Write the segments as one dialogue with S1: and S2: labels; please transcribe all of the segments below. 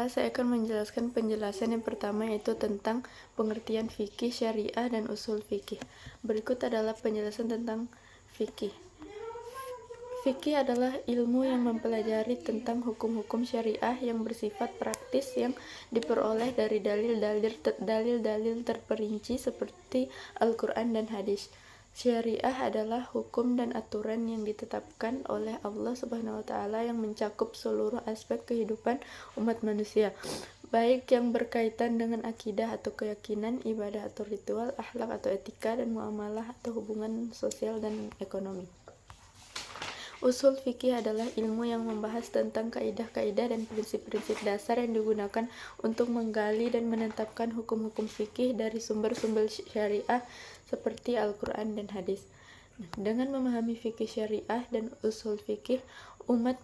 S1: Baiklah, saya akan menjelaskan penjelasan yang pertama, yaitu tentang pengertian fikih syariah dan usul fikih. Berikut adalah penjelasan tentang fikih. Fikih adalah ilmu yang mempelajari tentang hukum-hukum syariah yang bersifat praktis yang diperoleh dari dalil-dalil terperinci seperti Al-Quran dan hadis. Syariah adalah hukum dan aturan yang ditetapkan oleh Allah Subhanahu wa Ta'ala yang mencakup seluruh aspek kehidupan umat manusia, baik yang berkaitan dengan akidah atau keyakinan, ibadah atau ritual, akhlak atau etika, dan muamalah atau hubungan sosial dan ekonomi. Usul fikih adalah ilmu yang membahas tentang kaidah-kaidah dan prinsip-prinsip dasar yang digunakan untuk menggali dan menetapkan hukum-hukum fikih dari sumber-sumber syariah seperti Al-Quran dan hadis. Dengan memahami fikih syariah dan usul fikih, umat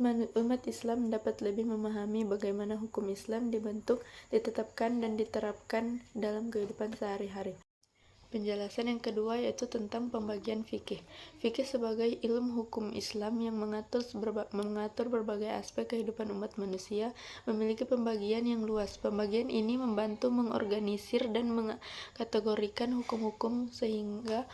S1: Islam dapat lebih memahami bagaimana hukum Islam dibentuk, ditetapkan, dan diterapkan dalam kehidupan sehari-hari. Penjelasan yang kedua yaitu tentang pembagian fikih. Fikih sebagai ilmu hukum Islam yang mengatur berbagai aspek kehidupan umat manusia memiliki pembagian yang luas. Pembagian ini membantu mengorganisir dan mengkategorikan hukum-hukum sehingga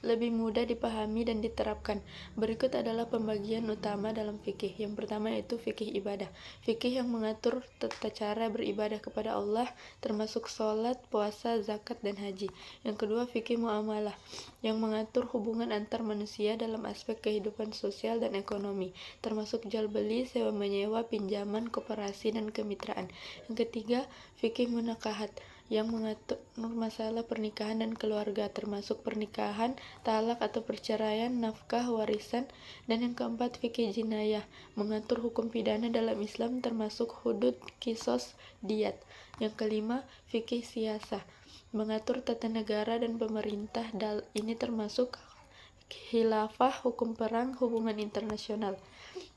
S1: lebih mudah dipahami dan diterapkan. Berikut adalah pembagian utama dalam fikih. Yang pertama yaitu fikih ibadah. Fikih yang mengatur tata cara beribadah kepada Allah, termasuk sholat, puasa, zakat, dan haji. Yang kedua, fikih muamalah, yang mengatur hubungan antar manusia dalam aspek kehidupan sosial dan ekonomi, termasuk jual beli, sewa menyewa, pinjaman, koperasi, dan kemitraan. Yang ketiga, fikih munakahat, yang mengatur masalah pernikahan dan keluarga, termasuk pernikahan, talak atau perceraian, nafkah, warisan. Dan yang keempat, fikih jinayah, mengatur hukum pidana dalam Islam, termasuk hudud, kisos, diat. Yang kelima, fikih siyasah, mengatur tata negara dan pemerintah. Ini termasuk khilafah, hukum perang, hubungan internasional.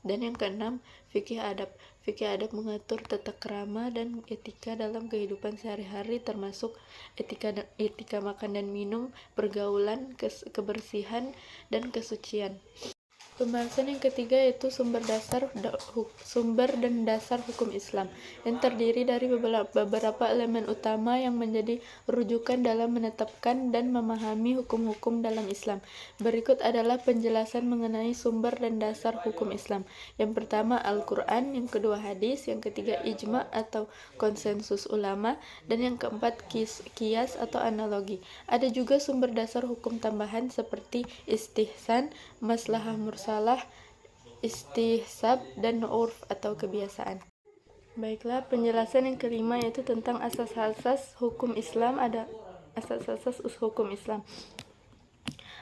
S1: Dan yang keenam, fikih adab. Fikih adab mengatur tata krama dan etika dalam kehidupan sehari-hari, termasuk etika makan dan minum, pergaulan, kebersihan, dan kesucian. Pembahasan yang ketiga yaitu sumber dan dasar hukum Islam, yang terdiri dari beberapa elemen utama yang menjadi rujukan dalam menetapkan dan memahami hukum-hukum dalam Islam. Berikut adalah penjelasan mengenai sumber dan dasar hukum Islam. Yang pertama Al-Quran, yang kedua hadis, yang ketiga ijma atau konsensus ulama, dan yang keempat kias atau analogi. Ada juga sumber dasar hukum tambahan seperti istihsan, maslahah mursalah, istihsab, dan urf atau kebiasaan. Baiklah, penjelasan yang kelima yaitu tentang asas-asas hukum Islam. Ada asas-asas hukum Islam.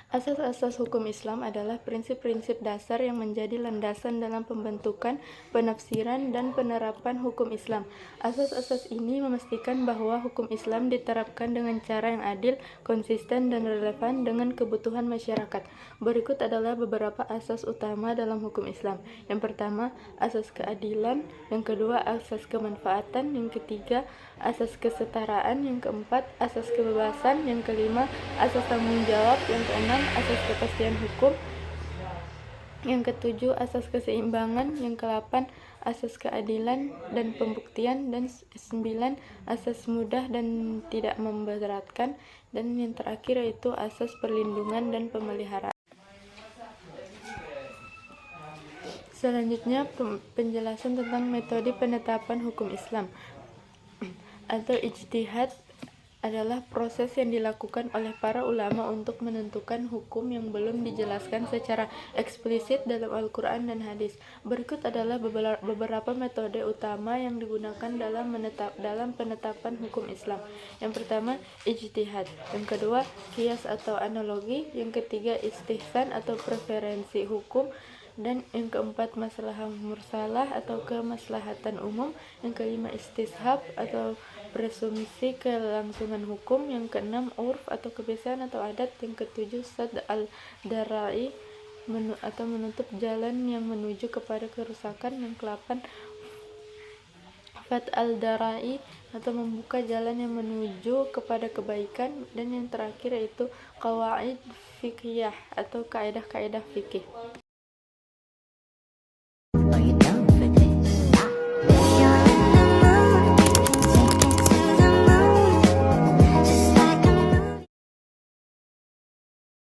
S1: Asas-asas hukum Islam adalah prinsip-prinsip dasar yang menjadi landasan dalam pembentukan, penafsiran, dan penerapan hukum Islam. Asas-asas ini memastikan bahwa hukum Islam diterapkan dengan cara yang adil, konsisten, dan relevan dengan kebutuhan masyarakat. Berikut adalah beberapa asas utama dalam hukum Islam. Yang pertama, asas keadilan. Yang kedua, asas kemanfaatan. Yang ketiga, asas kesetaraan. Yang keempat, asas kebebasan. Yang kelima, asas tanggung jawab. Yang keenam, asas kepastian hukum. Yang ketujuh, asas keseimbangan. Yang kedelapan, asas keadilan dan pembuktian. Dan sembilan, asas mudah dan tidak memberatkan. Dan yang terakhir yaitu asas perlindungan dan pemeliharaan. Selanjutnya, penjelasan tentang metode penetapan hukum Islam atau ijtihad adalah proses yang dilakukan oleh para ulama untuk menentukan hukum yang belum dijelaskan secara eksplisit dalam Al-Quran dan hadis. Berikut adalah beberapa metode utama yang digunakan dalam penetapan hukum Islam. Yang pertama, ijtihad. Yang kedua, qiyas atau analogi. Yang ketiga, istihsan atau preferensi hukum. Dan yang keempat, maslahah mursalah atau kemaslahatan umum. Yang kelima, istishab atau presumsi kelangsungan hukum. Yang keenam, urf atau kebiasaan atau adat. Yang ketujuh, sad al-darai atau menutup jalan yang menuju kepada kerusakan. Yang kedelapan, fat al-darai atau membuka jalan yang menuju kepada kebaikan. Dan yang terakhir yaitu qawaid fiqhiyah atau kaidah-kaidah fikih.